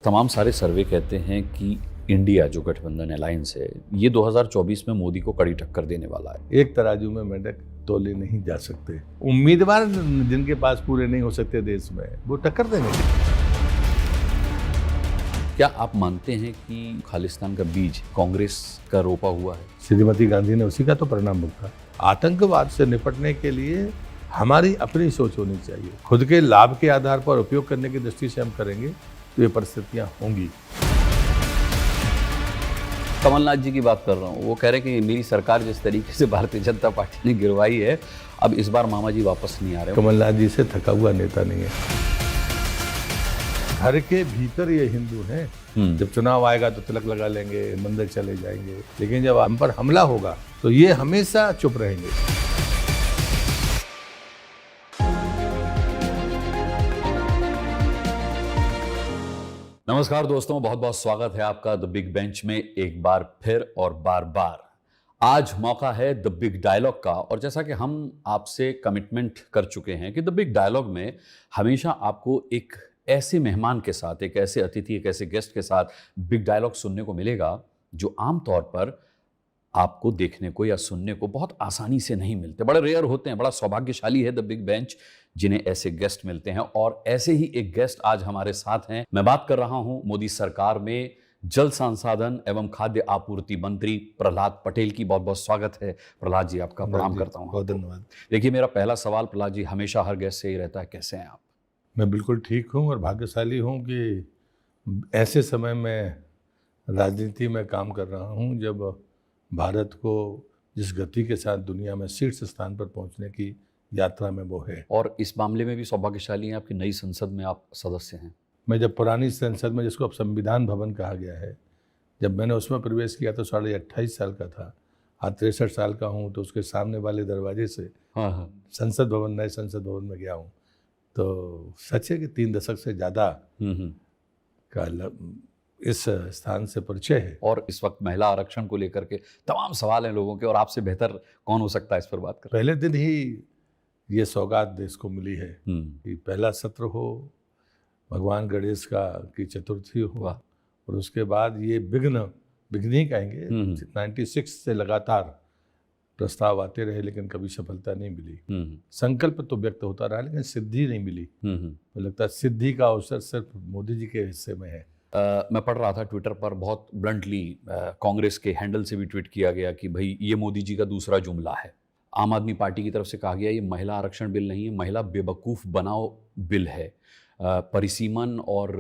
तमाम सारे सर्वे कहते हैं कि इंडिया जो गठबंधन अलायंस है ये 2024 में मोदी को कड़ी टक्कर देने वाला है। एक तराजू में मेंढक तोले नहीं जा सकते। उम्मीदवार जिनके पास पूरे नहीं हो सकते देश में, वो टक्कर देंगे। क्या आप मानते हैं कि खालिस्तान का बीज कांग्रेस का रोपा हुआ है? श्रीमती गांधी ने उसी का तो परिणाम भुगता। आतंकवाद से निपटने के लिए हमारी अपनी सोच होनी चाहिए। खुद के लाभ के आधार पर उपयोग करने की दृष्टि से हम करेंगे तो ये परिस्थितियां होंगी। कमलनाथ जी की बात कर रहा हूँ, वो कह रहे हैं कि मेरी सरकार जिस तरीके से भारतीय जनता पार्टी ने गिरवाई है, अब इस बार मामा जी वापस नहीं आ रहे। कमलनाथ जी से थका हुआ नेता नहीं है। घर के भीतर ये हिंदू हैं। जब चुनाव आएगा तो तिलक लगा लेंगे, मंदिर चले जाएंगे, लेकिन जब हम पर हमला होगा तो ये हमेशा चुप रहेंगे। नमस्कार दोस्तों, बहुत बहुत स्वागत है आपका द बिग बेंच में एक बार फिर और बार बार। आज मौका है द बिग डायलॉग का, और जैसा कि हम आपसे कमिटमेंट कर चुके हैं कि द बिग डायलॉग में हमेशा आपको एक ऐसे मेहमान के साथ, एक ऐसे अतिथि, एक ऐसे गेस्ट के साथ बिग डायलॉग सुनने को मिलेगा जो आमतौर पर आपको देखने को या सुनने को बहुत आसानी से नहीं मिलते, बड़े रेयर होते हैं। बड़ा सौभाग्यशाली है द बिग बेंच जिन्हें ऐसे गेस्ट मिलते हैं, और ऐसे ही एक गेस्ट आज हमारे साथ हैं। मैं बात कर रहा हूं मोदी सरकार में जल संसाधन एवं खाद्य आपूर्ति मंत्री प्रहलाद पटेल की। बहुत बहुत स्वागत है प्रहलाद जी, आपका प्रणाम करता हूं। बहुत धन्यवाद। देखिए, मेरा पहला सवाल प्रहलाद जी हमेशा हर गेस्ट से ही रहता है, कैसे हैं आप? मैं बिल्कुल ठीक हूँ और भाग्यशाली हूँ कि ऐसे समय में राजनीति में काम कर रहा हूँ जब भारत को जिस गति के साथ दुनिया में शीर्ष स्थान पर पहुंचने की यात्रा में वो है। और इस मामले में भी सौभाग्यशाली हैं आपकी नई संसद में आप सदस्य हैं। मैं जब पुरानी संसद में, जिसको अब संविधान भवन कहा गया है, जब मैंने उसमें प्रवेश किया तो 28.5 साल का था। आज 63 साल का हूँ, तो उसके सामने वाले दरवाजे से संसद भवन, नए संसद भवन में गया हूँ। तो सच है कि 3 दशक से ज़्यादा का इस स्थान से परिचय है। और इस वक्त महिला आरक्षण को लेकर के तमाम सवाल हैं लोगों के, और आपसे बेहतर कौन हो सकता है इस पर बात कर। पहले दिन ही ये सौगात देश को मिली है कि पहला सत्र हो, भगवान गणेश की चतुर्थी हो, और उसके बाद ये विघ्न ही कहेंगे। 96 से लगातार प्रस्ताव आते रहे, लेकिन कभी सफलता नहीं मिली। संकल्प तो व्यक्त होता रहा, लेकिन सिद्धि नहीं मिली। तो लगता है सिद्धि का अवसर सिर्फ मोदी जी के हिस्से में है। मैं पढ़ रहा था ट्विटर पर, बहुत ब्लंटली कांग्रेस के हैंडल से भी ट्वीट किया गया कि भाई ये मोदी जी का दूसरा जुमला है। आम आदमी पार्टी की तरफ से कहा गया ये महिला आरक्षण बिल नहीं है, महिला बेवकूफ़ बनाओ बिल है। परिसीमन और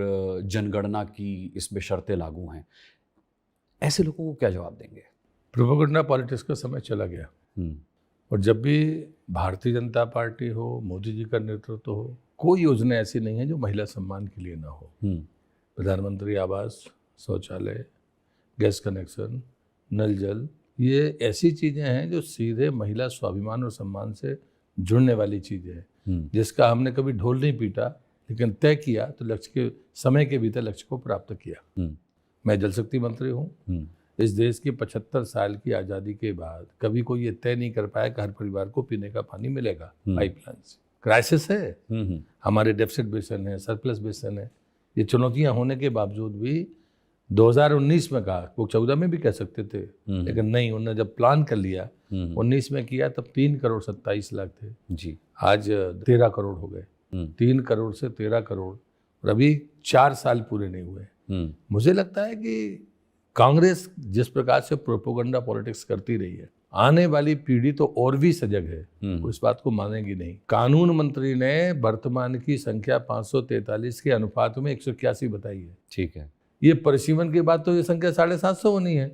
जनगणना की इसमें शर्तें लागू हैं। ऐसे लोगों को क्या जवाब देंगे? प्रोपेगेंडा पॉलिटिक्स का समय चला गया। और जब भी भारतीय जनता पार्टी हो, मोदी जी का नेतृत्व हो, कोई योजना ऐसी नहीं है जो महिला सम्मान के लिए ना हो। प्रधानमंत्री आवास, शौचालय, गैस कनेक्शन, नल जल, ये ऐसी चीज़ें हैं जो सीधे महिला स्वाभिमान और सम्मान से जुड़ने वाली चीज़ें हैं, जिसका हमने कभी ढोल नहीं पीटा, लेकिन तय किया तो लक्ष्य के समय के भीतर लक्ष्य को प्राप्त किया। मैं जल शक्ति मंत्री हूँ। इस देश की 75 साल की आज़ादी के बाद कभी कोई ये तय नहीं कर पाया कि हर परिवार को पीने का पानी मिलेगा पाइपलाइन से। क्राइसिस है, हमारे डेफिसिट बेसन है, सरप्लस बेसन है। ये चुनौतियां होने के बावजूद भी 2019 में कहा, वो 14 में भी कह सकते थे, लेकिन नहीं, उन्होंने जब प्लान कर लिया 19 में किया, तब 3 करोड़ 27 लाख थे जी, आज 13 करोड़ हो गए। 3 करोड़ से 13 करोड़, और अभी 4 साल पूरे नहीं हुए। मुझे लगता है कि कांग्रेस जिस प्रकार से प्रोपेगेंडा पॉलिटिक्स करती रही है, आने वाली पीढ़ी तो और भी सजग है, वो इस बात को मानेगी नहीं। कानून मंत्री ने वर्तमान की संख्या 543 के अनुपात में 181 बताई है। ठीक है, ये परिसीमन के बाद तो ये संख्या 750 होनी है।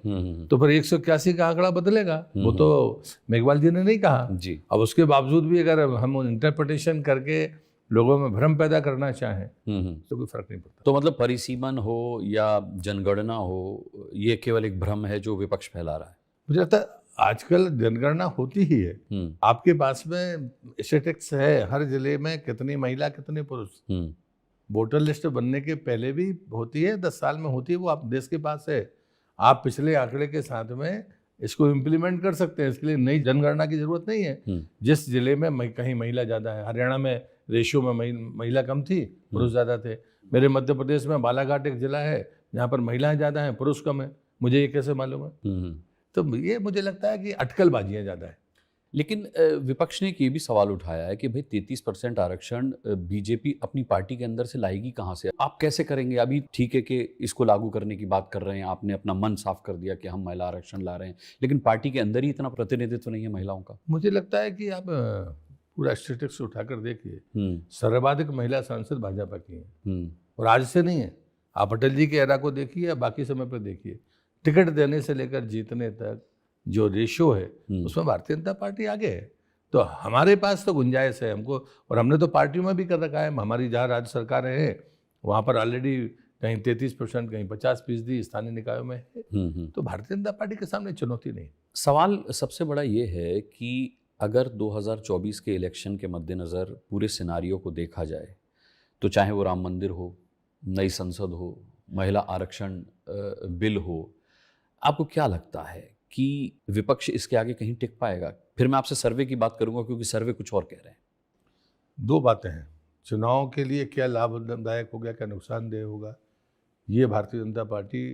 तो फिर 181 का आंकड़ा बदलेगा, वो तो मेघवाल जी ने नहीं कहा जी। अब उसके बावजूद भी अगर हम इंटरप्रिटेशन करके लोगों में भ्रम पैदा करना चाहें तो कोई फर्क नहीं पड़ता। तो मतलब परिसीमन हो या जनगणना हो, ये केवल एक भ्रम है जो विपक्ष फैला रहा है। मुझे लगता है आजकल जनगणना होती ही है। आपके पास में स्टैटिस्टिक्स है, हर जिले में कितनी महिला कितने पुरुष। वोटर लिस्ट बनने के पहले भी होती है, 10 साल में होती है, वो आप देश के पास है। आप पिछले आंकड़े के साथ में इसको इम्प्लीमेंट कर सकते हैं। इसके लिए नई जनगणना की जरूरत नहीं है। जिस जिले में कहीं महिला ज़्यादा है, हरियाणा में रेशियो में महिला कम थी, पुरुष ज़्यादा थे। मेरे मध्य प्रदेश में बालाघाट एक जिला है जहाँ पर महिलाएं ज़्यादा हैं, पुरुष कम है। मुझे ये कैसे मालूम है? तो ये मुझे लगता है कि अटकलबाजियाँ ज़्यादा है। लेकिन विपक्ष ने ये भी सवाल उठाया है कि भाई 33% आरक्षण बीजेपी अपनी पार्टी के अंदर से लाएगी कहाँ से? आप कैसे करेंगे? अभी ठीक है कि इसको लागू करने की बात कर रहे हैं, आपने अपना मन साफ कर दिया कि हम महिला आरक्षण ला रहे हैं, लेकिन पार्टी के अंदर ही इतना प्रतिनिधित्व नहीं है महिलाओं का। मुझे लगता है कि आप पूरा स्टेटिस्टिक्स उठाकर देखिए, सर्वाधिक महिला सांसद भाजपा की हैं, और आज से नहीं है। आप अटल जी के एरा को देखिए या बाकी समय पर देखिए, टिकट देने से लेकर जीतने तक जो रेशो है उसमें भारतीय जनता पार्टी आगे है। तो हमारे पास तो गुंजाइश है हमको, और हमने तो पार्टियों में भी कर रखा है। हमारी जहाँ राज्य सरकारें हैं वहाँ पर ऑलरेडी कहीं 33%, कहीं 50% स्थानीय निकायों में है। तो भारतीय जनता पार्टी के सामने चुनौती नहीं। सवाल सबसे बड़ा ये है कि अगर 2024 के इलेक्शन के मद्देनज़र पूरे सिनारियो को देखा जाए, तो चाहे वो राम मंदिर हो, नई संसद हो, महिला आरक्षण बिल हो, आपको क्या लगता है कि विपक्ष इसके आगे कहीं टिक पाएगा? फिर मैं आपसे सर्वे की बात करूंगा, क्योंकि सर्वे कुछ और कह रहे हैं। दो बातें हैं, चुनाव के लिए क्या लाभदायक हो गया, क्या नुकसानदेह होगा, ये भारतीय जनता पार्टी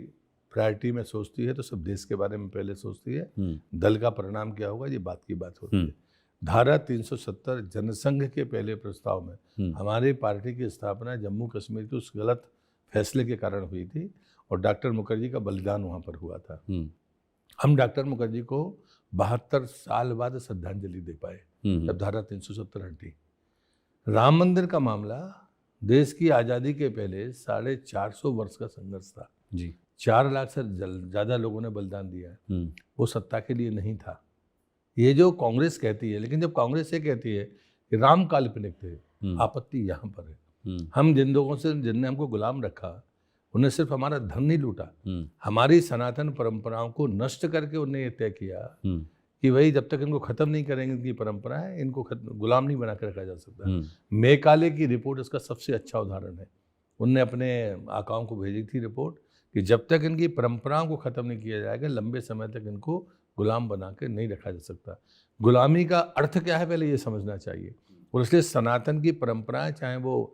प्रायोरिटी में सोचती है तो सब देश के बारे में पहले सोचती है। दल का परिणाम क्या होगा ये बात की बात होती है। धारा 370 जनसंघ के पहले प्रस्ताव में हमारी पार्टी की स्थापना जम्मू कश्मीर के उस गलत फैसले के कारण हुई थी, और डॉक्टर मुखर्जी का बलिदान वहाँ पर हुआ था। हम डॉक्टर मुखर्जी को 72 साल बाद श्रद्धांजलि दे पाए जब धारा 370 हटी। राम मंदिर का मामला देश की आज़ादी के पहले 450 वर्ष का संघर्ष था जी। 4 लाख से ज़्यादा लोगों ने बलिदान दिया है। वो सत्ता के लिए नहीं था। ये जो कांग्रेस कहती है, लेकिन जब कांग्रेस ये कहती है कि राम काल्पनिक थे, आपत्ति यहाँ पर है। हम जिन लोगों से जिनने हमको गुलाम रखा, उन्हें सिर्फ हमारा धन नहीं लूटा, हमारी सनातन परंपराओं को नष्ट करके उन्हें ये तय किया कि भाई जब तक इनको खत्म नहीं करेंगे, इनकी परंपरा है, इनको गुलाम नहीं बना कर रखा जा सकता। मेकाले की रिपोर्ट इसका सबसे अच्छा उदाहरण है। उनने अपने आकाओं को भेजी थी रिपोर्ट कि जब तक इनकी परंपराओं को खत्म नहीं किया जाएगा, लंबे समय तक इनको गुलाम बना के नहीं रखा जा सकता। गुलामी का अर्थ क्या है पहले ये समझना चाहिए। और इसलिए सनातन की परंपराएं, चाहे वो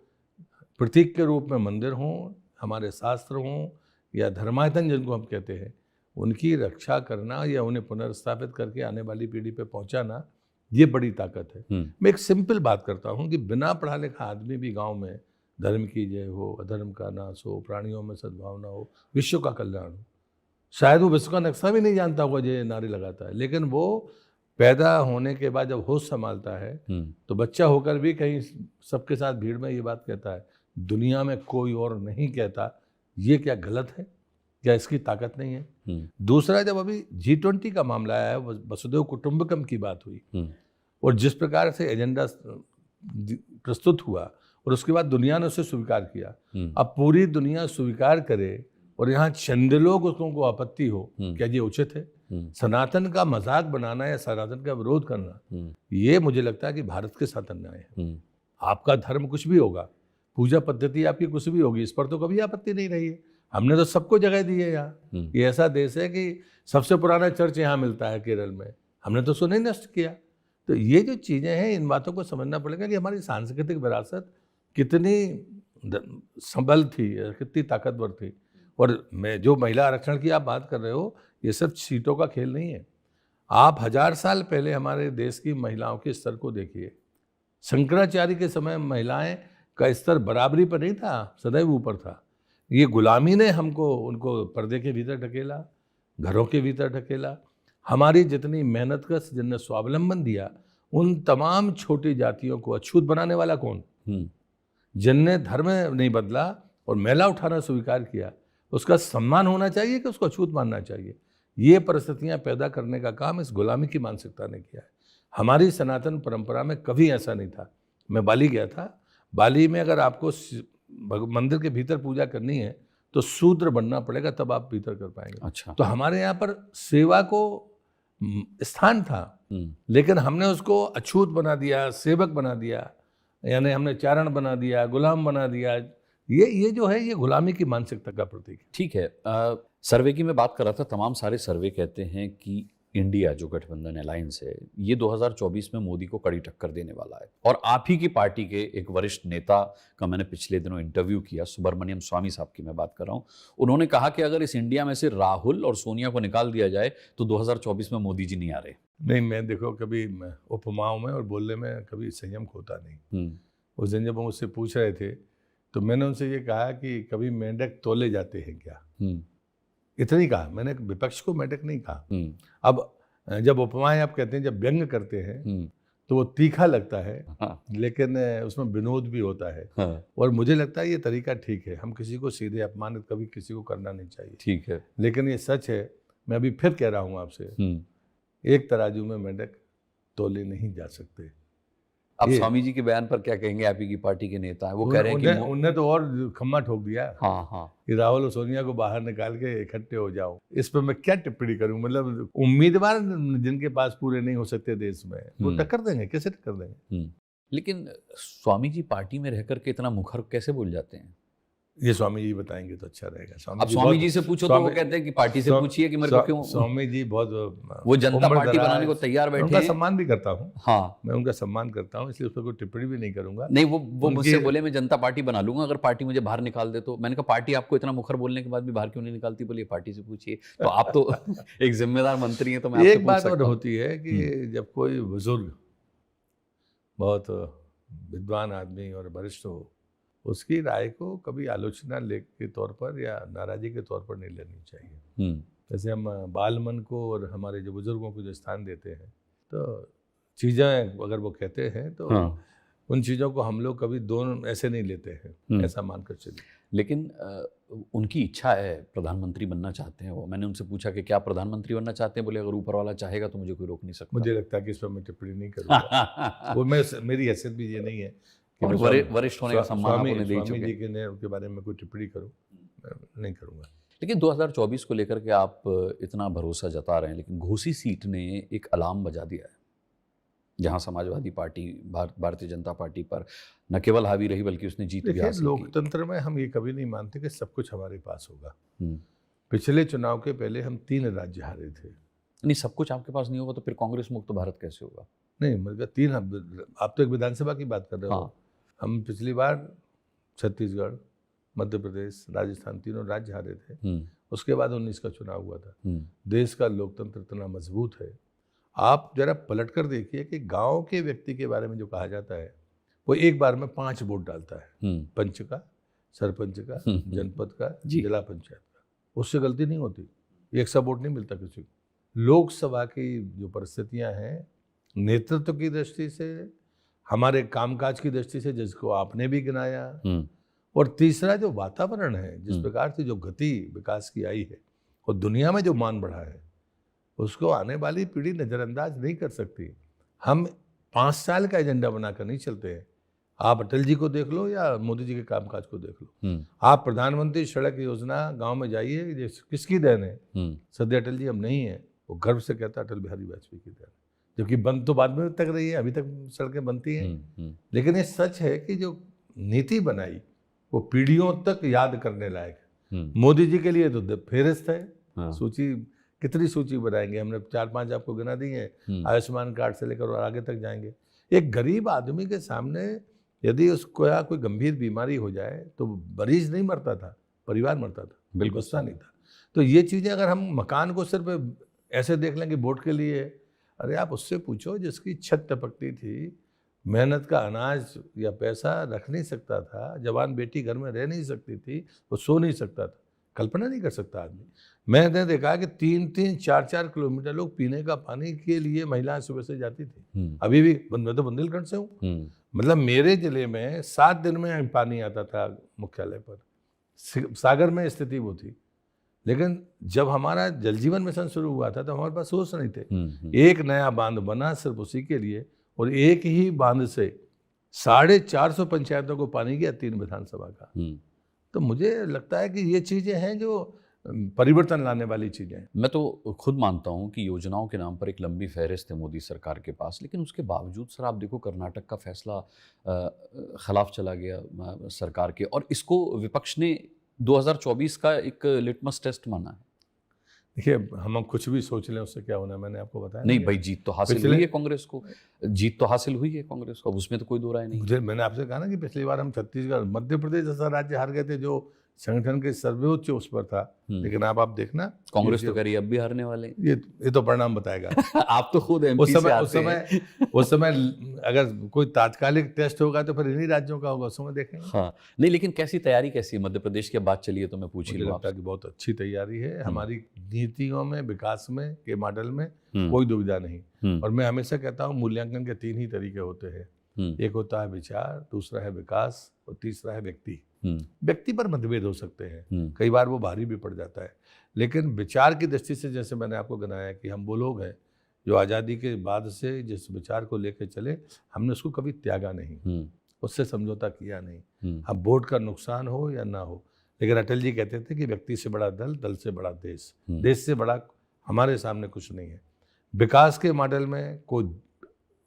प्रतीक के रूप में मंदिर हों, हमारे शास्त्र हों, या धर्मायतन जिनको हम कहते हैं, उनकी रक्षा करना या उन्हें पुनर्स्थापित करके आने वाली पीढ़ी पे पहुंचाना, ये बड़ी ताकत है। मैं एक सिंपल बात करता हूँ कि बिना पढ़ा लिखा आदमी भी गांव में धर्म की जय हो, अधर्म का नाश हो, प्राणियों में सद्भावना हो, विश्व का कल्याण हो, शायद वो विश्व का नक्शा भी नहीं जानता होगा जो नारे लगाता है, लेकिन वो पैदा होने के बाद जब होश संभालता है तो बच्चा होकर भी कहीं सबके साथ भीड़ में ये बात कहता है, दुनिया में कोई और नहीं कहता। ये क्या गलत है? क्या इसकी ताकत नहीं है? दूसरा, जब अभी G20 का मामला आया, वसुधैव कुटुंबकम की बात हुई, और जिस प्रकार से एजेंडा प्रस्तुत हुआ और उसके बाद दुनिया ने उसे स्वीकार किया। अब पूरी दुनिया स्वीकार करे और यहाँ चंद लोग उसको आपत्ति हो, क्या ये उचित है? सनातन का मजाक बनाना या सनातन का विरोध करना, ये मुझे लगता है कि भारत के साथ अन्याय है। आपका धर्म कुछ भी होगा, पूजा पद्धति आपकी कुछ भी होगी, इस पर तो कभी आपत्ति नहीं रही है। हमने तो सबको जगह दी है यहाँ। ये ऐसा देश है कि सबसे पुराना चर्च यहाँ मिलता है केरल में, हमने तो उसको नहीं नष्ट किया। तो ये जो चीज़ें हैं, इन बातों को समझना पड़ेगा कि हमारी सांस्कृतिक विरासत कितनी सबल थी, कितनी ताकतवर थी। और मैं जो महिला आरक्षण की आप बात कर रहे हो, ये सब सीटों का खेल नहीं है। आप 1000 साल पहले हमारे देश की महिलाओं के स्तर को देखिए। शंकराचार्य के समय महिलाएं का स्तर बराबरी पर नहीं था, सदैव ऊपर था। ये गुलामी ने हमको उनको पर्दे के भीतर ढकेला, घरों के भीतर ढकेला। हमारी जितनी मेहनत कश जिनने स्वावलंबन दिया, उन तमाम छोटी जातियों को अछूत बनाने वाला कौन? जिनने धर्म नहीं बदला और मैला उठाना स्वीकार किया, उसका सम्मान होना चाहिए कि उसको अछूत मानना चाहिए? ये परिस्थितियां पैदा करने का काम इस गुलामी की मानसिकता ने किया है। हमारी सनातन परंपरा में कभी ऐसा नहीं था। मैं बाली गया था, बाली में अगर आपको मंदिर के भीतर पूजा करनी है तो शूद्र बनना पड़ेगा, तब आप भीतर कर पाएंगे। अच्छा। तो हमारे यहाँ पर सेवा को स्थान था, लेकिन हमने उसको अछूत बना दिया, सेवक बना दिया, यानी हमने चारण बना दिया, गुलाम बना दिया। ये जो है, ये गुलामी की मानसिकता का प्रतीक है। ठीक है। सर्वे की मैं बात कर रहा था, तमाम सारे सर्वे कहते हैं कि इंडिया जो गठबंधन अलायंस है, ये 2024 में मोदी को कड़ी टक्कर देने वाला है। और आप ही की पार्टी के एक वरिष्ठ नेता का मैंने पिछले दिनों इंटरव्यू किया, सुब्रमण्यम स्वामी साहब की मैं बात कर रहा हूँ। उन्होंने कहा कि अगर इस इंडिया में से राहुल और सोनिया को निकाल दिया जाए तो 2024 में मोदी जी नहीं आ रहे। नहीं, मैं देखो कभी उपमाओं में और बोलने में कभी संयम खोता नहीं। उस दिन जब वो मुझसे पूछ रहे थे तो मैंने उनसे ये कहा कि कभी मेंढक तोले जाते हैं क्या, इतना ही कहा मैंने, विपक्ष को मेंढक नहीं कहा। अब जब उपमाएं आप कहते हैं, जब व्यंग करते हैं तो वो तीखा लगता है, लेकिन उसमें विनोद भी होता है। और मुझे लगता है ये तरीका ठीक है, हम किसी को सीधे अपमानित कभी किसी को करना नहीं चाहिए। ठीक है, लेकिन ये सच है, मैं अभी फिर कह रहा हूँ आपसे, एक तराजू में मेंढक तोले नहीं जा सकते। अब स्वामी जी के बयान पर क्या कहेंगे? आप ही की पार्टी के नेता है, वो कह रहे हैं कि उनने तो और खम्मा ठोक दिया। हाँ, कि राहुल और सोनिया को बाहर निकाल के इकट्ठे हो जाओ। इस पर मैं क्या टिप्पणी करूं? मतलब उम्मीदवार जिनके पास पूरे नहीं हो सकते देश में, वो टक्कर देंगे, कैसे टक्कर देंगे? लेकिन स्वामी जी पार्टी में रहकर के इतना मुखर कैसे बोल जाते हैं? ये स्वामी जी बताएंगे तो अच्छा रहेगा। अब स्वामी जी से पूछो तो वो कहते हैं कि पार्टी से पूछिए कि मेरे को क्यों। स्वामी जी बहुत, वो जनता पार्टी बनाने को तैयार बैठे हैं। उनका सम्मान भी करता हूँ। हाँ, मैं उनका सम्मान करता हूँ, इसलिए उस पर कोई टिप्पणी भी नहीं करूंगा। नहीं, वो मुझसे बोले मैं जनता पार्टी बना लूंगा अगर पार्टी मुझे बाहर निकाल दे तो। मैंने कहा पार्टी आपको इतना मुखर बोलने के बाद भी बाहर क्यों नहीं निकालती? बोलिए पार्टी से पूछिए। तो आप तो एक जिम्मेदार मंत्री हैं, तो मैं एक बात और होती है कि जब कोई बुजुर्ग बहुत विद्वान आदमी और वरिष्ठ हो, उसकी राय को कभी आलोचना के तौर पर या नाराजगी के तौर पर नहीं लेनी चाहिए। जैसे हम बाल मन को और हमारे जो बुजुर्गों को जो स्थान देते हैं, तो चीज़ें अगर वो कहते हैं तो उन चीज़ों को हम लोग कभी दोनों ऐसे नहीं लेते हैं, ऐसा मानकर चलिए। लेकिन उनकी इच्छा है, प्रधानमंत्री बनना चाहते हैं वो। मैंने उनसे पूछा कि क्या प्रधानमंत्री बनना चाहते हैं? बोले अगर ऊपर वाला चाहेगा तो मुझे कोई रोक नहीं सकता। मुझे लगता है कि इस पर मैं टिप्पणी नहीं करूँगा। वो मेरी हैसियत भी ये नहीं है और वरिष्ठ होने का सम्मान आपने दे चुके। स्वामी जी के उनके बारे में कोई टिप्पणी करूं, नहीं करूंगा। लेकिन 2024 को लेकर के आप इतना भरोसा जता रहे हैं, लेकिन घोसी सीट ने एक अलार्म बजा दिया है, जहां समाजवादी पार्टी भारतीय जनता पार्टी पर न केवल हावी रही बल्कि उसने जीत भी हासिल की। लोकतंत्र में हम ये कभी नहीं मानते कि सब कुछ हमारे पास होगा। पिछले चुनाव के पहले हम 3 राज्य हारे थे। नहीं, सब कुछ आपके पास नहीं होगा तो फिर कांग्रेस मुक्त भारत कैसे होगा? नहीं, मतलब 3, आप तो एक विधानसभा की बात कर रहे हो। हम पिछली बार छत्तीसगढ़, मध्य प्रदेश, राजस्थान, तीनों राज्य हारे थे। उसके बाद 19 का चुनाव हुआ था। देश का लोकतंत्र इतना मजबूत है, आप जरा पलट कर देखिए कि गांव के व्यक्ति के बारे में जो कहा जाता है, वो एक बार में 5 वोट डालता है, पंच का, सरपंच का, जनपद का, जिला पंचायत का। उससे गलती नहीं होती, 100 वोट नहीं मिलता किसी को। लोकसभा की जो परिस्थितियां हैं, नेतृत्व की दृष्टि से, हमारे कामकाज की दृष्टि से, जिसको आपने भी गिनाया, और तीसरा जो वातावरण है, जिस प्रकार से जो गति विकास की आई है और दुनिया में जो मान बढ़ा है, उसको आने वाली पीढ़ी नज़रअंदाज नहीं कर सकती। हम 5 साल का एजेंडा बनाकर नहीं चलते हैं। आप अटल जी को देख लो या मोदी जी के कामकाज को देख लो। आप प्रधानमंत्री सड़क योजना गांव में जाइए, किसकी देन है? सदैव अटल जी हम नहीं है, वो गर्व से कहता अटल बिहारी वाजपेयी की देन, जबकि बंद तो बाद में तक रही है, अभी तक सड़कें बनती हैं। लेकिन ये सच है कि जो नीति बनाई वो पीढ़ियों तक याद करने लायक है। मोदी जी के लिए तो फेरिस्त है। सूची, कितनी सूची बनाएंगे? हमने 4-5 आपको गिना दी है, आयुष्मान कार्ड से लेकर और आगे तक जाएंगे। एक गरीब आदमी के सामने यदि उसको या कोई गंभीर बीमारी हो जाए तो मरीज नहीं मरता था, परिवार मरता था, बिल्कुल गुस्सा नहीं था। तो ये चीज़ें अगर हम मकान को सिर्फ ऐसे देख लेंगे वोट के लिए, अरे आप उससे पूछो जिसकी छत टपकती थी, मेहनत का अनाज या पैसा रख नहीं सकता था, जवान बेटी घर में रह नहीं सकती थी, वो सो नहीं सकता था, कल्पना नहीं कर सकता आदमी। मैंने देखा कि 3-3, 4-4 किलोमीटर लोग पीने का पानी के लिए महिलाएं सुबह से जाती थी। अभी भी मैं तो बुंदेलखंड से हूँ, मतलब मेरे जिले में 7 दिन में पानी आता था मुख्यालय पर। सागर में स्थिति वो थी। लेकिन जब हमारा जल जीवन मिशन शुरू हुआ था तो हमारे पास सोर्स नहीं थे। एक नया बांध बना सिर्फ उसी के लिए, और एक ही बांध से 450 पंचायतों को पानी गया, 3 विधानसभा का। तो मुझे लगता है कि ये चीज़ें हैं जो परिवर्तन लाने वाली चीज़ें हैं। मैं तो खुद मानता हूं कि योजनाओं के नाम पर एक लंबी फहरिस्त है मोदी सरकार के पास, लेकिन उसके बावजूद सर आप देखो कर्नाटक का फैसला खिलाफ चला गया सरकार के, और इसको विपक्ष ने 2024 का एक लिटमस टेस्ट माना है। देखिए, हम कुछ भी सोच लें उससे क्या होना है, मैंने आपको बताया नहीं भाई, जीत तो हासिल पिछले- हुई है कांग्रेस को, जीत तो हासिल हुई है कांग्रेस को, अब उसमें तो कोई दो राय नहीं। मुझे, मैंने आपसे कहा ना कि पिछली बार हम छत्तीसगढ़, मध्य प्रदेश जैसा राज्य हार गए थे जो संगठन के सर्वोच्च उस पर था, लेकिन अब आप देखना कांग्रेस तो कह रही है अब भी हारने वाले हैं। ये तो परिणाम बताएगा। आप तो खुद उस एमपी से समय आते हैं। उस समय अगर कोई तात्कालिक टेस्ट होगा तो फिर इन्हीं राज्यों का होगा, उस समय देखेंगे। हाँ, नहीं लेकिन कैसी तैयारी कैसी है मध्य प्रदेश की बात चली है तो मैं पूछ ही मुझे लूँ लगता है आपसे। कि बहुत अच्छी तैयारी है हमारी नीतियों में, विकास में, के मॉडल में हम्म, कोई दुविधा नहीं। हम्म, और मैं हमेशा कहता हूँ मूल्यांकन के 3 ही तरीके होते हैं। एक होता है विचार, दूसरा है विकास और तीसरा है व्यक्ति। व्यक्ति पर मतभेद हो सकते हैं, कई बार वो भारी भी पड़ जाता है, लेकिन विचार की दृष्टि से जैसे मैंने आपको गिनाया कि हम वो लोग हैं जो आज़ादी के बाद से जिस विचार को लेकर चले, हमने उसको कभी त्यागा नहीं, उससे समझौता किया नहीं। अब वोट का नुकसान हो या ना हो, लेकिन अटल जी कहते थे कि व्यक्ति से बड़ा दल, दल से बड़ा देश, देश से बड़ा हमारे सामने कुछ नहीं है। विकास के मॉडल में कोई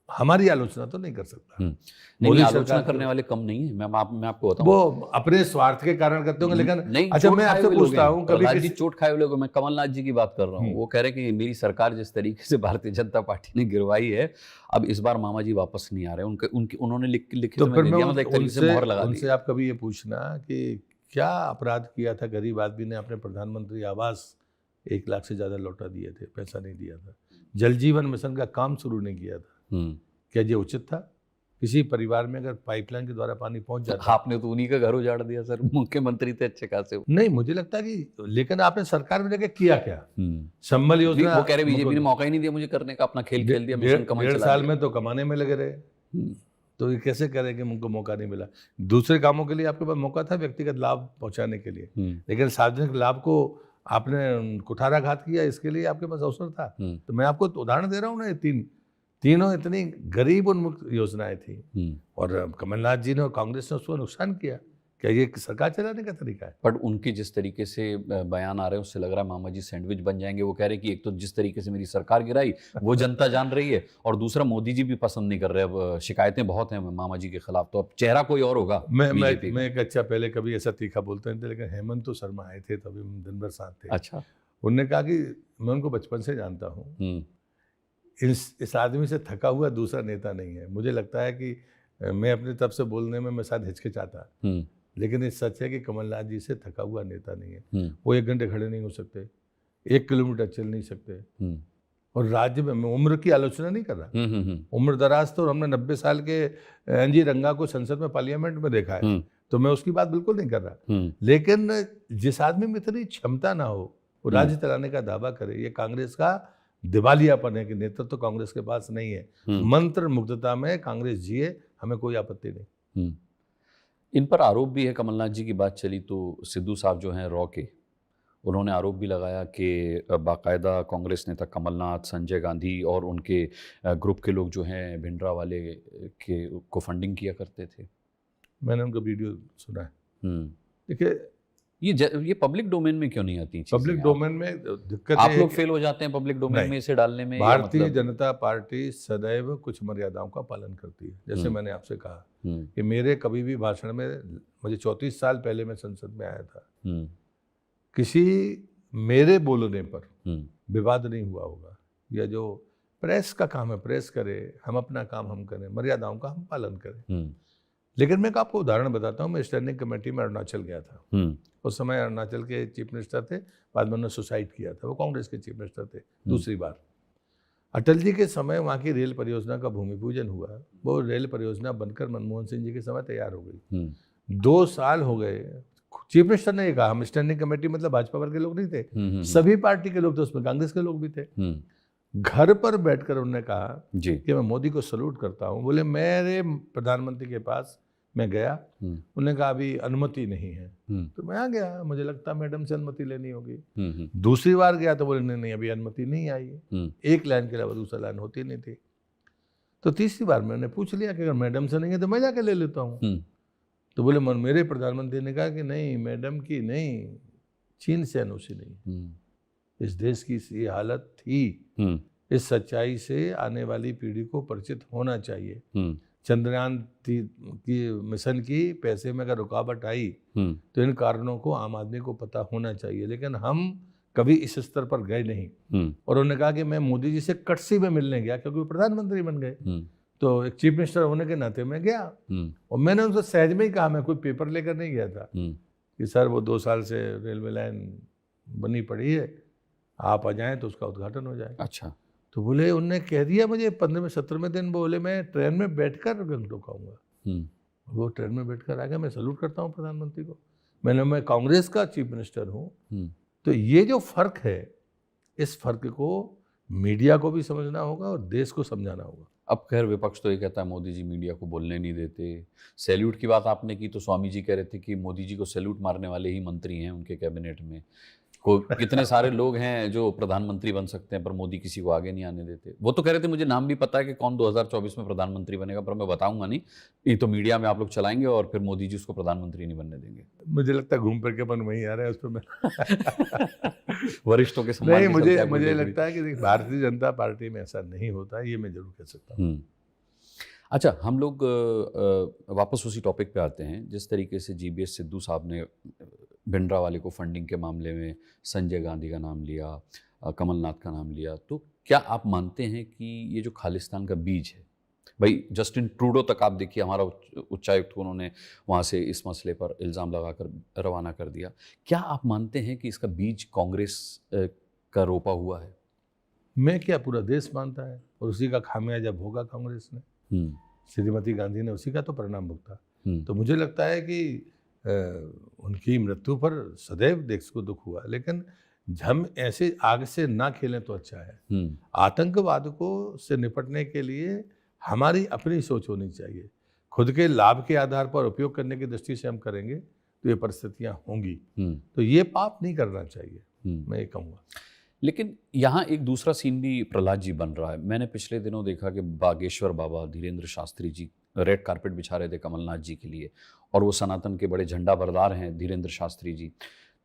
हमारी आलोचना तो नहीं कर सकता। नहीं, आलोचना करने वाले कम नहीं है, मैं आपको बताऊं, वो अपने स्वार्थ के कारण करते होंगे, लेकिन नहीं, अच्छा मैं आपसे पूछता हूँ, कभी प्रहलाद जी चोट खाए हुए लोग, मैं कमलनाथ जी की बात कर रहा हूँ, वो कह रहे हैं कि मेरी सरकार जिस तरीके से भारतीय जनता पार्टी ने गिरवाई है, अब इस बार मामा जी वापस नहीं आ रहे, उनके उन्होंने लिखित में दे दिया, मतलब एक तरीके से मोहर लगा दी। उनसे आप कभी ये पूछना कि क्या अपराध किया था गरीब आदमी ने, अपने प्रधानमंत्री आवास 1 लाख से ज्यादा लौटा दिए थे, पैसा नहीं दिया था, जल जीवन मिशन का काम शुरू नहीं किया था, क्या ये उचित था? किसी परिवार में अगर पाइपलाइन के द्वारा पानी पहुंच जाता, आपने तो उन्हीं का घर उजाड़ दिया सर, मुख्यमंत्री थे अच्छे खासे। नहीं, मुझे लगता है कि, लेकिन आपने सरकार में जाके किया क्या? संबल योजना, वो कह रहे बीजेपी ने मौका ही नहीं दिया मुझे करने का, अपना खेल खेल दिया, मिशन कमल चला 1.5 साल में तो कमाने में लगे रहे, तो ये कैसे करें कि उनको मौका नहीं मिला? दूसरे कामों के लिए आपके पास मौका था, व्यक्तिगत लाभ पहुंचाने के लिए, लेकिन सार्वजनिक लाभ को आपने कुठाराघात किया, इसके लिए आपके पास अवसर था। तो मैं आपको उदाहरण दे रहा हूँ ना, तीनों इतनी गरीब उन्मुक्त योजनाएं थी, और कमलनाथ जी ने और कांग्रेस ने उसको नुकसान किया। क्या ये सरकार चलाने का तरीका है? बट उनकी जिस तरीके से बयान आ रहे हैं उससे लग रहा है मामा जी सैंडविच बन जाएंगे। वो कह रहे हैं कि एक तो जिस तरीके से मेरी सरकार गिराई वो जनता जान रही है, और दूसरा मोदी जी भी पसंद नहीं कर रहे, अब शिकायतें बहुत हैं मामा जी के खिलाफ, तो अब चेहरा कोई और होगा। मैं एक अच्छा, पहले कभी ऐसा तीखा बोलते नहीं थे, लेकिन हेमंत तो शर्मा आए थे, तभी हम दिन भर साथ थे। अच्छा, उन्होंने कहा कि मैं उनको बचपन से जानता हूँ, इस आदमी से थका हुआ दूसरा नेता नहीं है। मुझे लगता है कि मैं अपनी तरफ से बोलने में मैं शायद हिचकिचाता, लेकिन ये सच है कि कमलनाथ जी से थका हुआ नेता नहीं है। वो 1 घंटे खड़े नहीं हो सकते, 1 किलोमीटर चल नहीं सकते, और राज्य में, मैं उम्र की आलोचना नहीं कर रहा, उम्र दराज तो हमने 90 साल के एनजी रंगा को संसद में, पार्लियामेंट में देखा है, तो मैं उसकी बात बिल्कुल नहीं कर रहा, लेकिन जिस आदमी में इतनी क्षमता ना हो वो राज्य चलाने का दावा करे, ये कांग्रेस का दिवालियापन है कि नेतृत्व तो कांग्रेस के पास नहीं है। मंत्र मुग्धता में कांग्रेस जिए, हमें कोई आपत्ति नहीं। इन पर आरोप भी है, कमलनाथ जी की बात चली तो सिद्धू साहब जो हैं रॉ के, उन्होंने आरोप भी लगाया कि बाकायदा कांग्रेस नेता कमलनाथ, संजय गांधी और उनके ग्रुप के लोग जो हैं भिंडरा वाले के को फंडिंग किया करते थे। मैंने उनका वीडियो सुना है। देखिए, ये पब्लिक डोमेन में क्यों नहीं आती? पब्लिक डोमेन में दिक्कत आप लोग फेल हो जाते हैं पब्लिक डोमेन में इसे डालने में। भारतीय जनता पार्टी सदैव कुछ मर्यादाओं का पालन करती है। जैसे मैंने आपसे कहा कि मेरे कभी भी भाषण में, मुझे 34 साल पहले मैं संसद में आया था, किसी मेरे बोलने पर विवाद नहीं हुआ होगा, या जो प्रेस का काम है प्रेस करे, हम अपना काम हम करें, मर्यादाओं का हम पालन करें। लेकिन मैं आपको उदाहरण बताता हूँ, मैं स्टैंडिंग कमेटी में अरुणाचल गया था, उस समय अरुणाचल के चीफ मिनिस्टर थे, बाद में उन्होंने सुसाइड किया था, वो कांग्रेस के चीफ मिनिस्टर थे दूसरी बार। अटल जी के समय वहाँ की रेल परियोजना का भूमि पूजन हुआ, वो रेल परियोजना बनकर मनमोहन सिंह जी के समय तैयार हो गई। 2 साल हो गए, चीफ मिनिस्टर ने कहा, हम स्टैंडिंग कमेटी मतलब भाजपा वर्ग के लोग नहीं थे, सभी पार्टी के लोग थे, उसमें कांग्रेस के लोग भी थे। घर पर बैठकर उन्होंने कहा कि मैं मोदी को सल्यूट करता हूँ। बोले मेरे प्रधानमंत्री के पास मैं गया, उन्होंने कहा अभी अनुमति नहीं है, तो मैं आ गया, मुझे लगता मैडम से अनुमति लेनी होगी। दूसरी बार गया तो बोले नहीं अभी अनुमति नहीं आई है, एक लाइन के अलावा दूसरा लाइन होती नहीं थी। तो तीसरी बार मैंने पूछ लिया कि अगर मैडम से नहीं है तो मैं जाके ले लेता हूँ। तो बोले मेरे प्रधानमंत्री ने कहा कि नहीं, मैडम की नहीं, चीन से एनओसी नहीं, इस देश की ये हालत थी, इस सच्चाई से आने वाली पीढ़ी को परिचित होना चाहिए। चंद्रयान की मिशन की पैसे में अगर रुकावट आई तो इन कारणों को आम आदमी को पता होना चाहिए, लेकिन हम कभी इस स्तर पर गए नहीं। और उन्होंने कहा कि मैं मोदी जी से कटसी में मिलने गया, क्योंकि वो प्रधानमंत्री बन गए, तो एक चीफ मिनिस्टर होने के नाते मैं गया। और मैंने उनसे सहज में ही कहा, मैं कोई पेपर लेकर नहीं गया था, कि सर वो 2 साल से रेलवे लाइन बनी पड़ी है, आप आ जाएं तो उसका उद्घाटन हो जाए। अच्छा। तो बोले, उनने कह दिया मुझे 15वें 17वें दिन, बोले मैं ट्रेन में बैठकर गंगटोक आऊँगा। वो ट्रेन में बैठकर आ गया। मैं सैल्यूट करता हूँ प्रधानमंत्री को, मैं कांग्रेस का चीफ मिनिस्टर हूँ। तो ये जो फर्क है, इस फर्क को मीडिया को भी समझना होगा और देश को समझाना होगा। अब खैर विपक्ष तो ये कहता है मोदी जी मीडिया को बोलने नहीं देते। सैल्यूट की बात आपने की तो स्वामी जी कह रहे थे कि मोदी जी को सैल्यूट मारने वाले ही मंत्री हैं उनके कैबिनेट में। कितने सारे लोग हैं जो प्रधानमंत्री बन सकते हैं पर मोदी किसी को आगे नहीं आने देते। वो तो कह रहे थे मुझे नाम भी पता है कि कौन 2024 में प्रधानमंत्री बनेगा, पर मैं बताऊंगा नहीं, ये तो मीडिया में आप लोग चलाएंगे और फिर मोदी जी उसको प्रधानमंत्री नहीं बनने देंगे। मुझे लगता है घूम फिर के अपन वहीं आ रहे हैं उस पर मैं वरिष्ठों के सम्मान नहीं, के चलते मुझे लगता है कि भारतीय जनता पार्टी में ऐसा नहीं होता, ये मैं जरूर कह सकता हूँ। अच्छा, हम लोग वापस उसी टॉपिक पे आते हैं। जिस तरीके से जीबीएस सिद्धू साहब ने भिंडरावाले को फंडिंग के मामले में संजय गांधी का नाम लिया, कमलनाथ का नाम लिया, तो क्या आप मानते हैं कि ये जो खालिस्तान का बीज है, भाई जस्टिन ट्रूडो तक आप देखिए, हमारा उच्चायुक्त को उन्होंने वहाँ से इस मसले पर इल्ज़ाम लगाकर रवाना कर दिया, क्या आप मानते हैं कि इसका बीज कांग्रेस का रोपा हुआ है? मैं क्या, पूरा देश मानता है, और उसी का खामियाजा भोगा कांग्रेस ने। श्रीमती गांधी ने उसी का तो परिणाम भुगता। तो मुझे लगता है कि उनकी मृत्यु पर सदैव देश को दुख हुआ, लेकिन हम ऐसे आग से ना खेलें तो अच्छा है। आतंकवाद को से निपटने के लिए हमारी अपनी सोच होनी चाहिए। खुद के लाभ के आधार पर उपयोग करने की दृष्टि से हम करेंगे तो ये परिस्थितियां होंगी। तो ये पाप नहीं करना चाहिए, मैं ये कहूँगा। लेकिन यहाँ एक दूसरा सीन भी प्रहलाद जी बन रहा है। मैंने पिछले दिनों देखा कि बागेश्वर बाबा धीरेन्द्र शास्त्री जी रेड कारपेट बिछा रहे थे कमलनाथ जी के लिए, और वो सनातन के बड़े झंडा बरदार हैं धीरेन्द्र शास्त्री जी।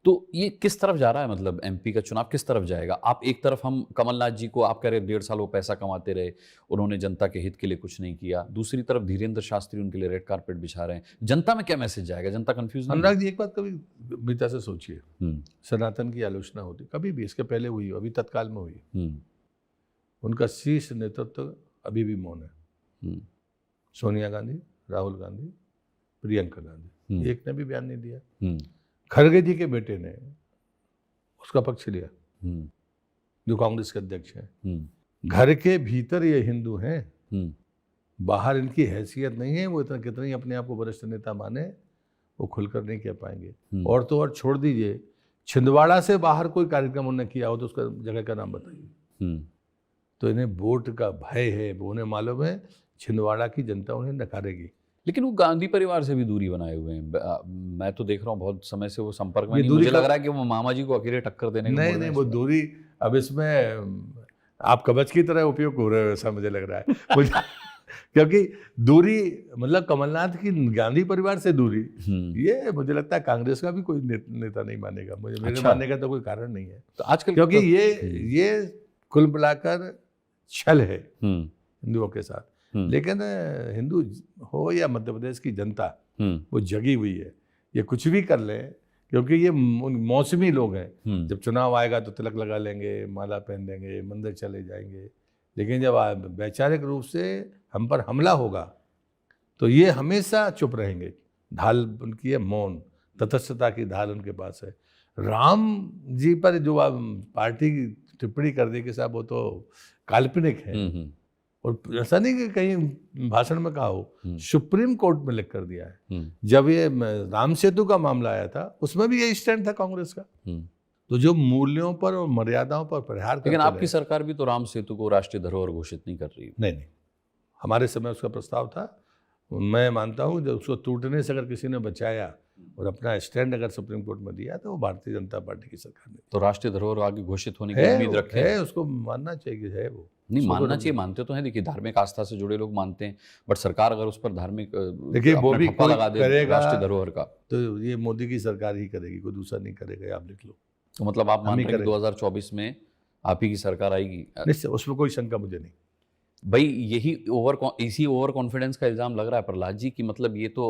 तो ये किस तरफ जा रहा है, मतलब एमपी का चुनाव किस तरफ जाएगा? आप एक तरफ हम कमलनाथ जी को आप कह रहे 1.5 साल वो पैसा कमाते रहे, उन्होंने जनता के हित के लिए कुछ नहीं किया, दूसरी तरफ धीरेन्द्र शास्त्री उनके लिए रेड कारपेट बिछा रहे हैं। जनता में क्या मैसेज जाएगा? जनता कंफ्यूज नहीं? अनुराग जी, एक बात कभी गंभीरता से सोचिए, सनातन की आलोचना होती कभी भी, इसके पहले हुई, अभी तत्काल में हुई, उनका शीर्ष नेतृत्व अभी भी मौन है। सोनिया गांधी, राहुल गांधी, प्रियंका गांधी, एक ने भी बयान नहीं दिया। खड़गे जी के बेटे ने उसका पक्ष लिया, जो कांग्रेस के अध्यक्ष हैं। घर के भीतर ये हिंदू हैं, बाहर इनकी हैसियत नहीं है। वो इतना कितना ही अपने आप को वरिष्ठ नेता माने, वो खुलकर नहीं कह पाएंगे। और तो और छोड़ दीजिए, छिंदवाड़ा से बाहर कोई कार्यक्रम उन्होंने किया हो तो उसका जगह का नाम बताइए। तो इन्हें वोट का भय है, वो उन्हें मालूम है छिंदवाड़ा की जनता उन्हें नकारेगी। लेकिन वो गांधी परिवार से भी दूरी बनाए हुए हैं। मैं तो देख रहा हूँ बहुत समय से वो संपर्क में नहीं। मुझे लग रहा है कि वो मामा जी को अकेले टक्कर देने का नहीं, वो दूरी अब इसमें आप कवच की तरह उपयोग हो रहे हो, ऐसा मुझे लग रहा है मुझे क्योंकि दूरी मतलब कमलनाथ की गांधी परिवार से दूरी, ये मुझे लगता है कांग्रेस का भी कोई नेता नहीं मानेगा। मुझे मेरे मानने का तो कोई कारण नहीं है। तो आजकल क्योंकि ये कुल मिलाकर छल है हिंदुओं के साथ। लेकिन हिंदू हो या मध्य प्रदेश की जनता, वो जगी हुई है। ये कुछ भी कर ले, क्योंकि ये मौसमी लोग हैं। जब चुनाव आएगा तो तिलक लगा लेंगे, माला पहन लेंगे, मंदिर चले जाएंगे। लेकिन जब वैचारिक रूप से हम पर हमला होगा तो ये हमेशा चुप रहेंगे। ढाल उनकी है मौन, तटस्थता की ढाल उनके पास है। राम जी पर जो पार्टी की टिप्पणी कर दी कि साहब वो तो काल्पनिक है, और ऐसा नहीं कि कहीं भाषण में कहा हो, सुप्रीम कोर्ट में लिख कर दिया है। जब ये राम सेतु का मामला आया था उसमें भी यही स्टैंड था कांग्रेस का। तो जो मूल्यों पर और मर्यादाओं पर प्रहार करते, लेकिन आपकी सरकार भी तो राम सेतु को राष्ट्रीय धरोहर घोषित नहीं कर रही। नहीं, हमारे समय उसका प्रस्ताव था। मैं मानता हूँ जब उसको टूटने से अगर किसी ने बचाया और अपना स्टैंड अगर सुप्रीम कोर्ट में दिया तो वो भारतीय जनता पार्टी की सरकार ने। तो राष्ट्रीय धरोहर आगे घोषित होने की उम्मीद रखे है, उसको मानना चाहिए। है वो नहीं मानना चाहिए, मानते तो हैं। देखिए धार्मिक आस्था से जुड़े लोग मानते हैं, बट सरकार अगर उस पर धार्मिक देखिए वो भी लगा दे राष्ट्रीय धरोहर का, तो ये मोदी की सरकार ही करेगी, कोई दूसरा नहीं करेगा। आप लिख लो। तो मतलब आप मान रहे हैं 2024 में आप ही की सरकार आएगी? निश्चय, उसमें कोई शंका मुझे नहीं। भाई इसी ओवर कॉन्फिडेंस का इल्जाम लग रहा है प्रहलाद जी कि मतलब ये तो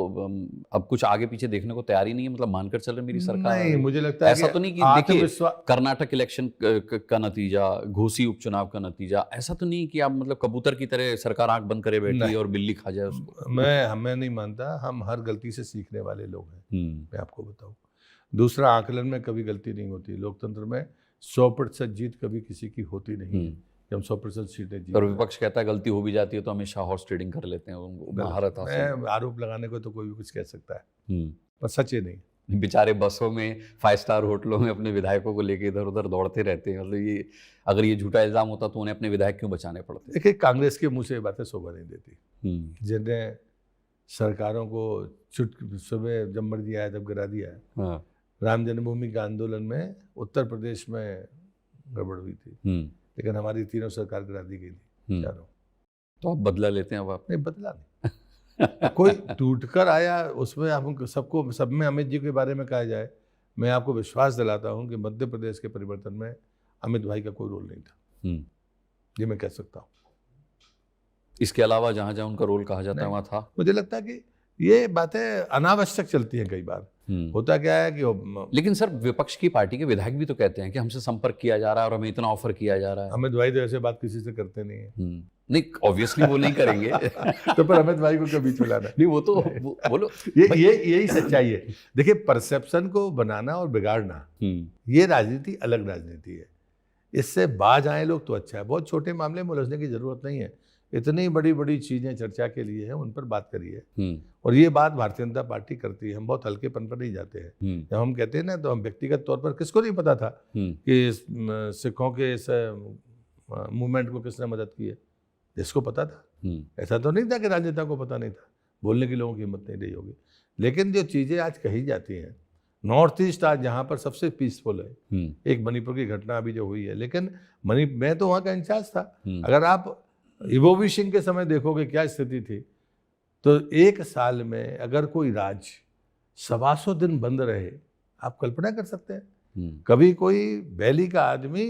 अब कुछ आगे पीछे देखने को तैयार ही नहीं है, मतलब मानकर चल रहे मेरी सरकार। नहीं, मुझे लगता है ऐसा तो नहीं कि देखिए कर्नाटक इलेक्शन का नतीजा, घोसी उपचुनाव का नतीजा, ऐसा तो नहीं कि आप मतलब कबूतर की तरह सरकार आंख बंद करे बैठी है और बिल्ली खा जाए उसको। मैं नहीं मानता, हम हर गलती से सीखने वाले लोग हैं, मैं आपको बताऊं। दूसरा, आकलन में कभी गलती नहीं होती। लोकतंत्र में 100% जीत कभी किसी की होती नहीं है कि हम 100% सीटें जीत। और विपक्ष कहता है गलती हो भी जाती है तो हमेशा हॉर्स ट्रेडिंग कर लेते हैं, उनको महारत हासिल। आरोप लगाने को तो कोई भी कुछ कह सकता है, पर सच ही नहीं। बेचारे बसों में, 5 स्टार होटलों में अपने विधायकों को लेके इधर उधर दौड़ते रहते हैं। मतलब ये अगर ये झूठा इल्जाम होता तो उन्हें अपने विधायक क्यों बचाने पड़ते? देखिए, कांग्रेस के मुंह से ये बातें शोभा नहीं देती, जिन्हें सरकारों को सुबह जब मर्जी आया तब गिरा दिया है। हाँ। राम जन्मभूमि के आंदोलन में उत्तर प्रदेश में गड़बड़ हुई थी, लेकिन हमारी तीनों सरकार गिरा दी गई थी, चारों। तो आप बदला लेते हैं अब? आप नहीं, बदला नहीं। कोई टूट कर आया उसमें हम सबको, सब में अमित जी के बारे में कहा जाए, मैं आपको विश्वास दिलाता हूं कि मध्य प्रदेश के परिवर्तन में अमित भाई का कोई रोल नहीं था, ये मैं कह सकता हूँ। इसके अलावा जहां जहां उनका रोल कहा जाता है वहां था? मुझे लगता है कि ये बातें अनावश्यक चलती हैं कई बार। होता क्या है कि लेकिन सर विपक्ष की पार्टी के विधायक भी तो कहते हैं कि हमसे संपर्क किया जा रहा है और हमें इतना ऑफर किया जा रहा है। अमित भाई तो ऐसे बात किसी से करते नहीं है। नहीं, ऑब्वियसली वो नहीं करेंगे। तो पर अमित भाई को क्यों बीच में लाना? नहीं, वो तो बोलो, यही सच्चाई है। देखिए, परसेप्शन को बनाना और बिगाड़ना, ये राजनीति अलग राजनीति है। इससे बाज आए लोग तो अच्छा है, बहुत छोटे मामले में उलझने की जरूरत नहीं है। इतनी बड़ी बड़ी चीजें चर्चा के लिए हैं, उन पर बात करिए। और ये बात भारतीय जनता पार्टी करती है, हम बहुत हल्केपन पर नहीं जाते हैं। जब हम कहते हैं ना, तो हम व्यक्तिगत तौर पर, किसको नहीं पता था कि सिखों के इस मूवमेंट को किसने मदद की है? जिसको पता था। ऐसा तो नहीं था कि राजनेता को पता नहीं था, बोलने की लोगों की हिम्मत नहीं रही होगी। लेकिन जो चीजें आज कही जाती हैं, नॉर्थ ईस्ट आज जहाँ पर सबसे पीसफुल है, एक मणिपुर की घटना अभी जो हुई है, लेकिन मैं तो वहाँ का इंचार्ज था। अगर आप इवोवी सिंह के समय देखोगे क्या स्थिति थी, तो 1 साल में अगर कोई राज्य 125 दिन बंद रहे, आप कल्पना कर सकते हैं? कभी कोई वैली का आदमी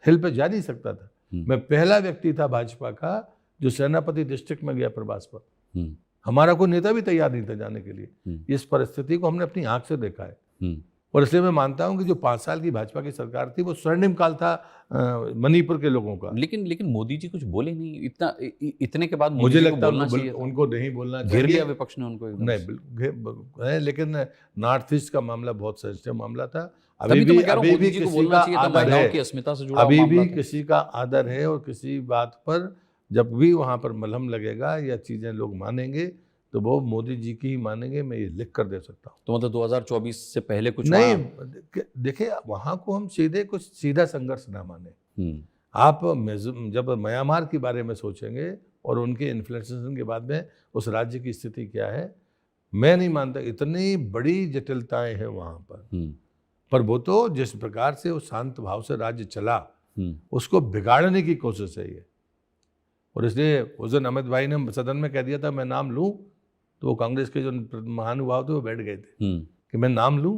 हिल पे जा नहीं सकता था। मैं पहला व्यक्ति था भाजपा का जो सेनापति डिस्ट्रिक्ट में गया प्रवास पर। हमारा कोई नेता भी तैयार नहीं था जाने के लिए। इस परिस्थिति को हमने अपनी आंख से देखा है। और इसलिए मैं मानता हूं कि जो 5 साल की भाजपा की सरकार थी, वो स्वर्णिम काल था मणिपुर के लोगों का। लेकिन मोदी जी कुछ बोले नहीं, इतने के बाद मुझे लगता है उनको नहीं बोलना चाहिए। घेर लिया विपक्ष ने उनको एकदम। नहीं, बिल्कुल। लेकिन नॉर्थ ईस्ट का मामला बहुत सेंसिटिव मामला था। अभी भी किसी का आदर है, अभी भी किसी का आदर है, और किसी बात पर जब भी वहां पर मलहम लगेगा या चीजें लोग मानेंगे, तो वो मोदी जी की ही मानेंगे। मैं ये लिख कर दे सकता हूँ। तो मतलब 2024 से पहले कुछ नहीं, देखिए, वहां को हम सीधा संघर्ष ना माने। आप जब म्यांमार के बारे में सोचेंगे और उनके इन्फ्लेशन के बाद में उस राज्य की स्थिति क्या है, मैं नहीं मानता। इतनी बड़ी जटिलताएं हैं वहां पर वो तो जिस प्रकार से वो शांत भाव से राज्य चला, उसको बिगाड़ने की कोशिश है ये। और इसलिए उस दिन अमित भाई ने सदन में कह दिया था मैं नाम लूं, तो वो कांग्रेस के जो महानुभाव थे वो बैठ गए थे कि मैं नाम लूं।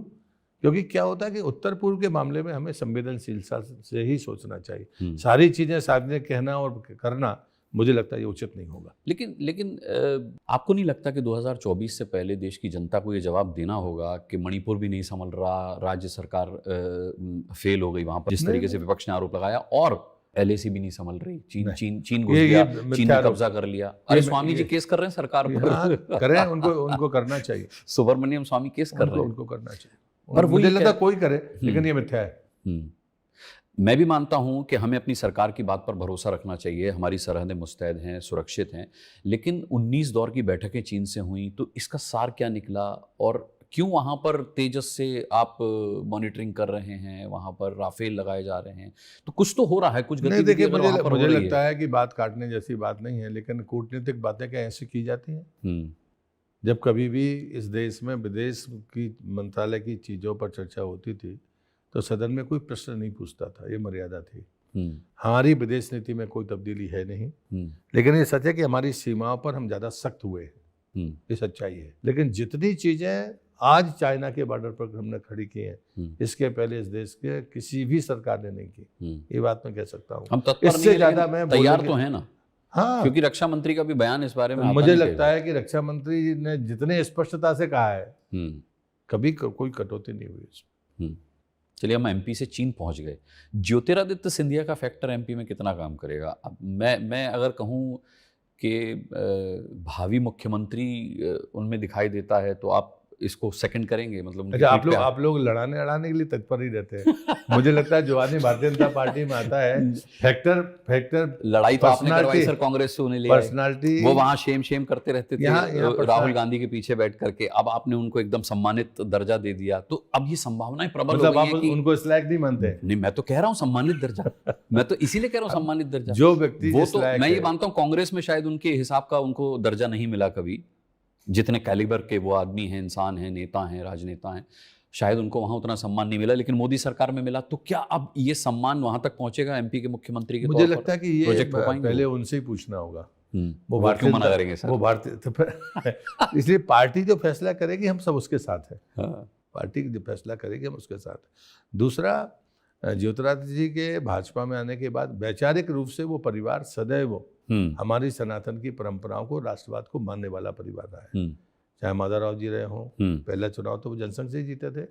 क्योंकि क्या होता है कि उत्तर पूर्व के मामले में हमें संवेदनशीलता से ही सोचना चाहिए। सारी चीजें सार्वजनिक कहना और करना, मुझे लगता है ये उचित नहीं होगा। लेकिन आपको नहीं लगता कि 2024 से पहले देश की जनता को ये जवाब देना होगा कि मणिपुर भी नहीं संभल रहा, राज्य सरकार फेल हो गई वहां पर, जिस तरीके से विपक्ष ने आरोप लगाया, और LAC भी नहीं संभल रही, चीन घुस गया, चीन ने कब्जा कर लिया। अरे स्वामी जी केस कर रहे हैं सरकार पर। करें, उनको करना चाहिए। सुब्रमण्यम स्वामी केस कर रहे हैं, उनको करना चाहिए। पर मुझे लगता कोई करे, लेकिन ये मिथ्या है। मैं भी मानता हूं कि हमें अपनी सरकार की बात पर भरोसा रखना चाहिए। हमारी सरहदें मुस्तैद हैं, सुरक्षित हैं। लेकिन 19 दौर की बैठकें चीन से हुई, तो इसका सार क्या निकला, और क्यों वहाँ पर तेजस से आप मॉनिटरिंग कर रहे हैं, वहाँ पर राफेल लगाए जा रहे हैं? तो कुछ तो हो रहा है, कुछ गतिविधि। देखिए, मुझे लगता है कि बात काटने जैसी बात नहीं है, लेकिन कूटनीतिक बातें क्या ऐसी की जाती हैं? जब कभी भी इस देश में विदेश की मंत्रालय की चीज़ों पर चर्चा होती थी, तो सदन में कोई प्रश्न नहीं पूछता था, ये मर्यादा थी। हमारी विदेश नीति में कोई तब्दीली है नहीं, लेकिन ये सच है कि हमारी सीमाओं पर हम ज़्यादा सख्त हुए हैं, ये सच्चाई है। लेकिन जितनी चीज़ें आज चाइना के बॉर्डर पर हमने खड़ी की हैं, इसके पहले इस देश के किसी भी सरकार ने नहीं की, ये बात मैं कह सकता हूँ। इससे ज़्यादा मैं तैयार तो है ना, हाँ, क्योंकि रक्षा मंत्री का भी बयान इस बारे में आता मुझे नहीं लगता है कि रक्षा मंत्री जी ने जितने स्पष्टता से कहा है, कभी कोई कटौती नहीं हुई इसमें। चलिए, हम एमपी से चीन पहुंच गए। ज्योतिरादित्य सिंधिया का फैक्टर एमपी में कितना काम करेगा? अब मैं अगर कहूं कि भावी मुख्यमंत्री उनमें दिखाई देता है, तो आप इसको सेकंड करेंगे? मतलब उनकी अच्छा, पीठ पे आप लोग लड़ाने के लिए तत्पर ही रहते हैं। मुझे लगता है जो आदमी भारतीय जनता पार्टी में आता है, फैक्टर लड़ाई तो आपने करवाई सर कांग्रेस से, उन्हें ले आए। पर्सनालिटी, वो वहां शेम करते रहते थे यहाँ राहुल गांधी के पीछे बैठ करके। अब आपने उनको एकदम सम्मानित दर्जा दे दिया, तो अब ये संभावनाएं प्रबल हो मतलब गई आप हैं कि उनको इस लायक नहीं मानते? नहीं, मैं तो कह रहा हूँ सम्मानित दर्जा। मैं तो इसीलिए कह रहा हूँ सम्मानित दर्जा। जो व्यक्ति वो जिस तो लायक मैं ये है, मानता हूँ कांग्रेस में शायद उनके हिसाब का उनको दर्जा नहीं मिला कभी, जितने कैलिबर के वो आदमी हैं, इंसान हैं, नेता हैं, राजनेता हैं, शायद उनको वहां उतना सम्मान नहीं मिला, लेकिन मोदी सरकार में मिला। तो क्या अब ये सम्मान वहां तक पहुंचेगा एमपी के मुख्यमंत्री के? मुझे लगता है कि ये प्रोजेक्ट हो पाएंगे? पहले उनसे ही पूछना होगा। वो क्यों मना करेंगे सर? वो भारतीय तो इसलिए पार्टी जो फैसला करेगी हम सब उसके साथ है। हाँ। पार्टी जो फैसला करेगी हम उसके साथ है। दूसरा, ज्योतिरादित्य जी के भाजपा में आने के बाद वैचारिक रूप से वो परिवार सदैव हमारी सनातन की परंपराओं को, राष्ट्रवाद को मानने वाला परिवार रहा है। चाहे माधवराव जी रहे हों, पहला चुनाव तो वो जनसंघ से ही जीते थे,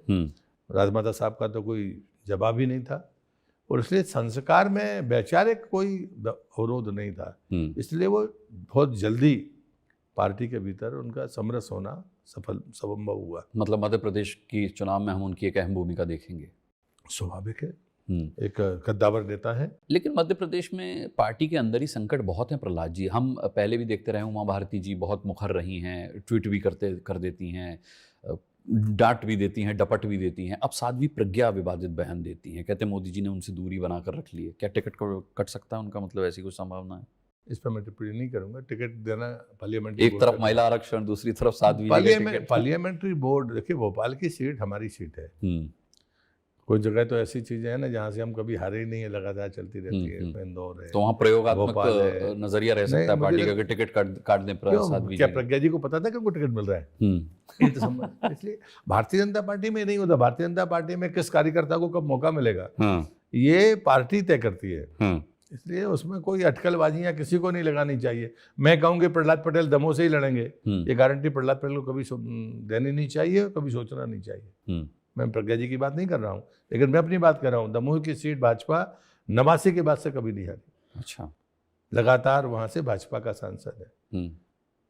राजमाता साहब का तो कोई जवाब ही नहीं था, और इसलिए संस्कार में वैचारिक कोई अवरोध नहीं था। इसलिए वो बहुत जल्दी पार्टी के भीतर उनका समरस होना संभव हुआ। मतलब मध्य प्रदेश की चुनाव में हम उनकी एक अहम भूमिका देखेंगे? स्वाभाविक है, एक कद्दावर नेता है। लेकिन मध्य प्रदेश में पार्टी के अंदर ही संकट बहुत हैं प्रहलाद जी। हम पहले भी देखते रहे, उमा भारती जी बहुत मुखर रही हैं, ट्वीट भी कर देती हैं, डांट भी देती हैं, डपट भी देती हैं। अब साध्वी प्रज्ञा विवादित बयान देती हैं, कहते हैं मोदी जी ने उनसे दूरी बनाकर रख ली है। क्या टिकट कट सकता है उनका? मतलब ऐसी कोई संभावना है? इस पर मैं टिप्पणी नहीं करूंगा। टिकट देना पार्लियामेंट, एक तरफ महिला आरक्षण, दूसरी तरफ साध्वी पार्लियामेंट्री बोर्ड। देखिए, भोपाल की सीट हमारी सीट है। कोई जगह तो ऐसी चीजें हैं ना जहाँ से हम कभी हारे ही नहीं है, लगातार चलती रहती है। इंदौर है, तो वहाँ प्रयोगात्मक नजरिया रह सकता है पार्टी का, टिकट काट दें साध्वी। क्या प्रज्ञा जी को पता था कि उनको टिकट मिल रहा है? इसलिए भारतीय जनता पार्टी में नहीं होता। भारतीय जनता पार्टी में किस कार्यकर्ता को कब मौका मिलेगा ये पार्टी तय करती है। इसलिए उसमें कोई अटकलबाजी या किसी को नहीं लगानी चाहिए। मैं कहूँगी प्रहलाद पटेल दमोह से ही लड़ेंगे, ये गारंटी प्रहलाद पटेल को कभी देनी नहीं चाहिए, कभी सोचना नहीं चाहिए। मैं प्रज्ञा जी की बात नहीं कर रहा हूँ, लेकिन मैं अपनी बात कर रहा हूँ। दमोह की सीट भाजपा 89 के बाद से कभी नहीं हारी। अच्छा, लगातार वहाँ से भाजपा का सांसद है,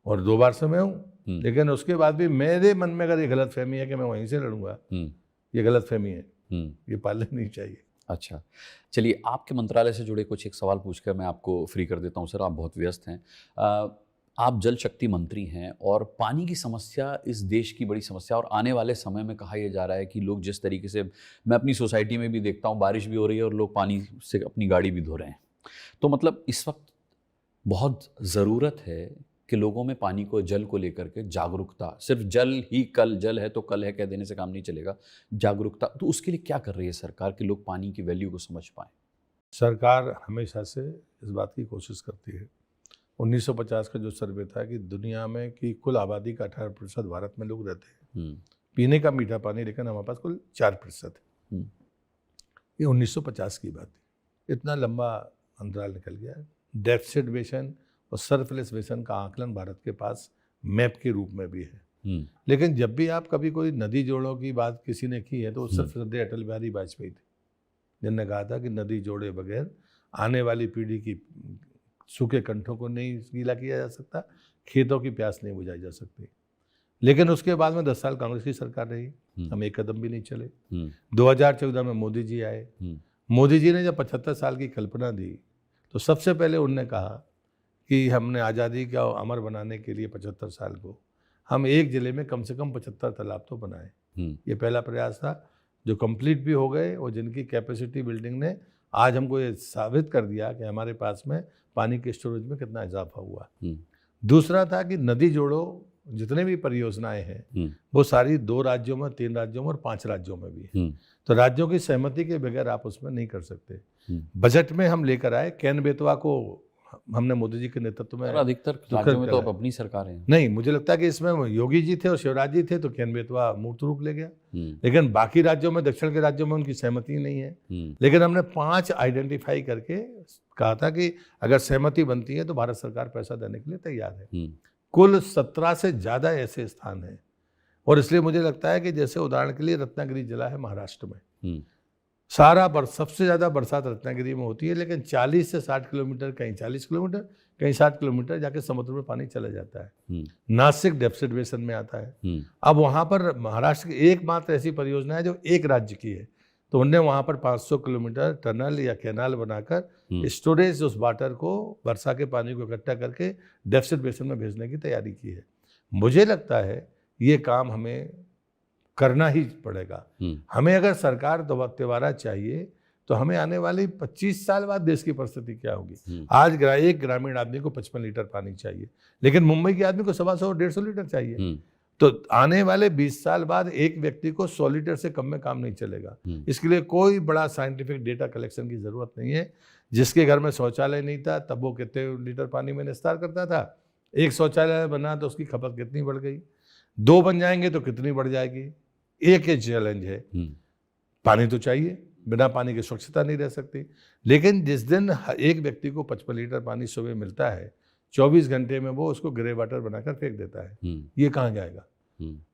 और 2 बार से मैं हूँ। लेकिन उसके बाद भी मेरे मन में अगर ये गलतफहमी है कि मैं वहीं से लड़ूंगा, ये गलतफहमी है, ये पालनी नहीं चाहिए। अच्छा, चलिए, आपके मंत्रालय से जुड़े कुछ एक सवाल पूछकर मैं आपको फ्री कर देता हूँ सर, आप बहुत व्यस्त हैं। आप जल शक्ति मंत्री हैं और पानी की समस्या इस देश की बड़ी समस्या, और आने वाले समय में कहा यह जा रहा है कि लोग जिस तरीके से, मैं अपनी सोसाइटी में भी देखता हूँ, बारिश भी हो रही है और लोग पानी से अपनी गाड़ी भी धो रहे हैं। तो मतलब इस वक्त बहुत ज़रूरत है कि लोगों में पानी को, जल को लेकर के जागरूकता, सिर्फ जल ही जल है तो कल है कह देने से काम नहीं चलेगा, जागरूकता। तो उसके लिए क्या कर रही है सरकार कि लोग पानी की वैल्यू को समझ पाएँ? सरकार हमेशा से इस बात की कोशिश करती है। 1950 का जो सर्वे था कि दुनिया में की कुल आबादी का 18% भारत में लोग रहते हैं पीने का मीठा पानी, लेकिन हमारे पास कुल 4% है। ये 1950 की बात थी। इतना लंबा अंतराल निकल गया। डेफिसिट बेसन और सरप्लस बेसन का आकलन भारत के पास मैप के रूप में भी है। लेकिन जब भी आप कभी कोई नदी जोड़ों की बात किसी ने की है तो सिर्फ श्रद्धेय अटल बिहारी वाजपेयी थे, जिनने कहा था कि नदी जोड़े बगैर आने वाली पीढ़ी की सूखे कंठों को नहीं गीला किया जा सकता, खेतों की प्यास नहीं बुझाई जा सकती। लेकिन उसके बाद में 10 साल कांग्रेस की सरकार रही, हम एक कदम भी नहीं चले। 2014 में मोदी जी आए। मोदी जी ने जब 75 साल की कल्पना दी तो सबसे पहले उन्होंने कहा कि हमने आज़ादी का अमर बनाने के लिए 75 साल को हम एक ज़िले में कम से कम 75 तालाब तो बनाए। ये पहला प्रयास था, जो कंप्लीट भी हो गए, और जिनकी कैपेसिटी बिल्डिंग ने आज हमको ये साबित कर दिया कि हमारे पास में पानी के स्टोरेज में कितना इजाफा हुआ। दूसरा था कि नदी जोड़ो जितने भी परियोजनाएं हैं वो सारी 2 राज्यों में, 3 राज्यों में और 5 राज्यों में भी है। तो राज्यों की सहमति के बगैर आप उसमें नहीं कर सकते। बजट में हम लेकर आए, कैन बेतवा को हमने मोदी जी के नेतृत्व में और अधिकतर राज्यों में तो अब अपनी सरकारें हैं। नहीं, मुझे लगता है कि इसमें योगी जी थे और शिवराज जी थे तो केन बेतवा मूर्त रूप ले गया, लेकिन बाकी राज्यों में, दक्षिण के राज्यों में उनकी सहमति नहीं है। लेकिन हमने 5 आइडेंटिफाई करके कहा था कि अगर सहमति बनती है तो भारत सरकार पैसा देने के लिए तैयार है। कुल 17 से ज़्यादा ऐसे स्थान हैं और इसलिए मुझे लगता है कि जैसे उदाहरण के लिए रत्नागिरी जिला है महाराष्ट्र में, सबसे ज़्यादा बरसात रत्नागिरी में होती है, लेकिन 40 से 60 किलोमीटर, कहीं 40 किलोमीटर, कहीं 60 किलोमीटर जाके समुद्र में पानी चला जाता है। नासिक डेफिसिट बेसन में आता है। अब वहाँ पर महाराष्ट्र की एकमात्र ऐसी परियोजना है जो एक राज्य की है, तो उनने वहाँ पर 500 किलोमीटर टनल या कैनाल बनाकर स्टोरेज उस वाटर को, वर्षा के पानी को इकट्ठा करके डेफिसिट बेसन में भेजने की तैयारी की है। मुझे लगता है ये काम हमें करना ही पड़ेगा। हमें अगर सरकार दोबारा चाहिए तो हमें आने वाली 25 साल बाद देश की परिस्थिति क्या होगी। आज एक ग्रामीण आदमी को 55 लीटर पानी चाहिए, लेकिन मुंबई के आदमी को 125-150 लीटर चाहिए। तो आने वाले 20 साल बाद एक व्यक्ति को 100 लीटर से कम में काम नहीं चलेगा। इसके लिए कोई बड़ा साइंटिफिक डेटा कलेक्शन की जरूरत नहीं है। जिसके घर में शौचालय नहीं था तब वो कितने लीटर पानी में निस्तार करता था, एक शौचालय बना तो उसकी खपत कितनी बढ़ गई, 2 बन जाएंगे तो कितनी बढ़ जाएगी। एक ही चैलेंज है, पानी तो चाहिए, बिना पानी के स्वच्छता नहीं रह सकती। लेकिन जिस दिन एक व्यक्ति को 55 लीटर पानी सुबह मिलता है, 24 घंटे में वो उसको ग्रे वाटर बनाकर फेंक देता है, ये कहाँ जाएगा।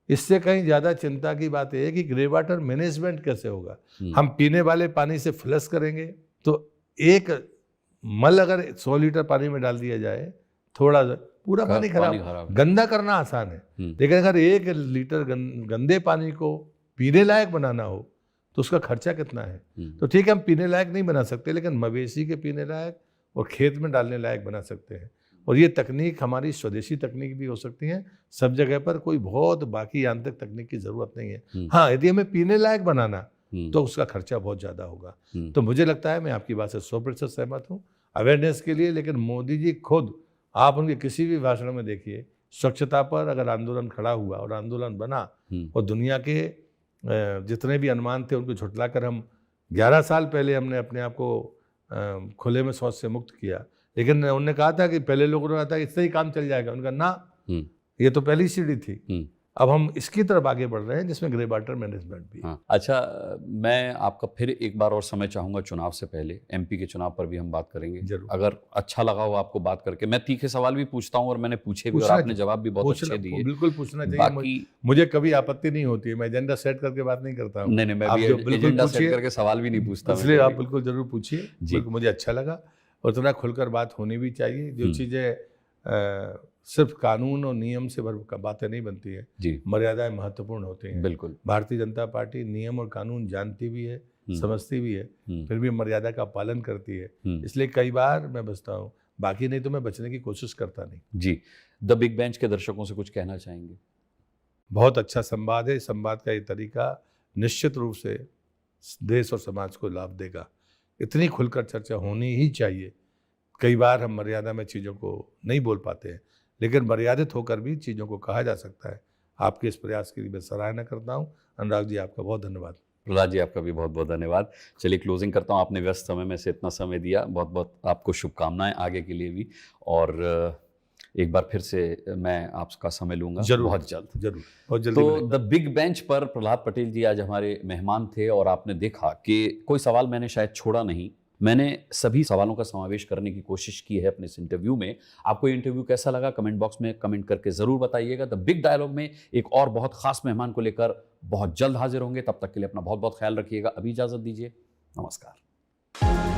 इससे कहीं ज़्यादा चिंता की बात यह है कि ग्रे वाटर मैनेजमेंट कैसे होगा। हम पीने वाले पानी से फ्लश करेंगे तो एक मल अगर 100 लीटर पानी में डाल दिया जाए, थोड़ा पूरा पानी खराब, गंदा करना आसान है, लेकिन अगर 1 लीटर गंदे पानी को पीने लायक बनाना हो तो उसका खर्चा कितना है। तो ठीक है, हम पीने लायक नहीं बना सकते, लेकिन मवेशी के पीने लायक और खेत में डालने लायक बना सकते हैं। और ये तकनीक हमारी स्वदेशी तकनीक भी हो सकती है। सब जगह पर कोई बहुत बाकी यांत्रिक तकनीक की जरूरत नहीं है। हाँ, यदि हमें पीने लायक बनाना तो उसका खर्चा बहुत ज़्यादा होगा। तो मुझे लगता है, मैं आपकी बात से 100% सहमत हूँ अवेयरनेस के लिए। लेकिन मोदी जी खुद, आप उनके किसी भी भाषण में देखिए, स्वच्छता पर अगर आंदोलन खड़ा हुआ और आंदोलन बना और दुनिया के जितने भी अनुमान थे उनको झुठलाकर हम 11 साल पहले हमने अपने आप को खुले में शौच से मुक्त किया, लेकिन उन्होंने कहा था कि पहले लोगों ने कहा था इससे ही काम चल जाएगा। उनका ना, ये तो पहली सीढ़ी थी। अब हम इसकी तरफ आगे बढ़ रहे हैं जिसमें ग्रे वाटर मैनेजमेंट भी। हाँ। अच्छा, मैं आपका फिर एक बार और समय चाहूंगा चुनाव से पहले। एमपी के चुनाव पर भी हम बात करेंगे जरूर। अगर अच्छा लगा हो आपको बात करके, मैं तीखे सवाल भी पूछता हूँ और मैंने पूछे भी और आपने जवाब भी बहुत अच्छे दिए। बिल्कुल पूछना चाहिए, मुझे कभी आपत्ति नहीं होती है। मैं एजेंडा सेट करके बात नहीं करता हूँ। नहीं, मैं भी एजेंडा सेट करके सवाल भी नहीं पूछता, इसलिए आप बिल्कुल जरूर पूछिए। मुझे अच्छा लगा और इतना खुलकर बात होनी भी चाहिए। जो चीज़ें सिर्फ कानून और नियम से बातें नहीं बनती है जी, मर्यादाएं महत्वपूर्ण होती हैं। बिल्कुल, भारतीय जनता पार्टी नियम और कानून जानती भी है, समझती भी है, फिर भी मर्यादा का पालन करती है। इसलिए कई बार मैं बचता हूँ, बाकी नहीं तो मैं बचने की कोशिश करता नहीं। जी, द बिग बेंच के दर्शकों से कुछ कहना चाहेंगे? बहुत अच्छा संवाद है। संवाद का ये तरीका निश्चित रूप से देश और समाज को लाभ देगा। इतनी खुलकर चर्चा होनी ही चाहिए। कई बार हम मर्यादा में चीज़ों को नहीं बोल पाते हैं, लेकिन मर्यादित होकर भी चीज़ों को कहा जा सकता है। आपके इस प्रयास के लिए मैं सराहना करता हूँ। अनुराग जी, आपका बहुत धन्यवाद। प्रहलाद जी, आपका भी बहुत बहुत धन्यवाद। चलिए क्लोजिंग करता हूँ। आपने व्यस्त समय में से इतना समय दिया, बहुत बहुत आपको शुभकामनाएं आगे के लिए भी। और एक बार फिर से मैं आपका समय लूंगा बहुत जल्द। तो द बिग बेंच पर प्रहलाद पटेल जी आज हमारे मेहमान थे और आपने देखा कि कोई सवाल मैंने शायद छोड़ा नहीं। मैंने सभी सवालों का समावेश करने की कोशिश की है अपने इस इंटरव्यू में। आपको ये इंटरव्यू कैसा लगा कमेंट बॉक्स में कमेंट करके जरूर बताइएगा। द बिग डायलॉग में एक और बहुत खास मेहमान को लेकर बहुत जल्द हाजिर होंगे। तब तक के लिए अपना बहुत बहुत ख्याल रखिएगा। अभी इजाजत दीजिए, नमस्कार।